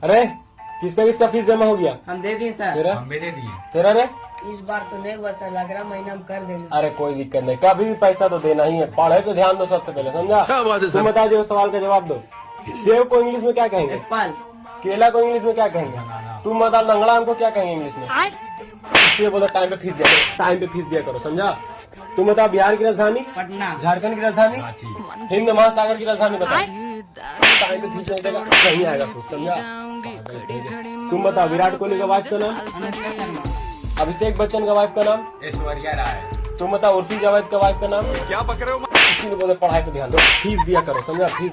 अरे किसका किसका फीस जमा हो गया? हम दे दिए सर। तेरा? हम भी दे दिए। तेरा रे? इस बार तो नहीं हुआ सर, लग रहा महीना हम कर देंगे। अरे कोई दिक्कत नहीं, कभी भी पैसा तो देना ही है, पढ़ाई पे ध्यान दो सबसे पहले, समझा? तुम बता दो, सवाल का जवाब दो। सेब को इंग्लिश में क्या कहेंगे? एप्पल। केला को इंग्लिश में क्या कहेंगे? तुम बता, लंगड़ा आम को क्या कहेंगे इंग्लिश में? इसलिए बोलो टाइम पे फीस दिया करो, टाइम पे फीस दिया करो, समझा? तुम बता, बिहार की राजधानी? पटना। झारखंड की राजधानी? रांची। हिंद महासागर की राजधानी बता। टाइम पे फीस नहीं देगा नहीं आएगा कुछ, समझा? तुम बता, विराट कोहली का वाइफ का नाम? अनुष्का शर्मा। अभिषेक बच्चन का वाइफ का नाम? ऐश्वर्या राय। तुम बता, उर्फी जावेद का वाइफ का नाम? क्या पकड़े हो? इसीलिए बोले पढ़ाई पे ध्यान दो, फीस दिया करो, समझा? फीस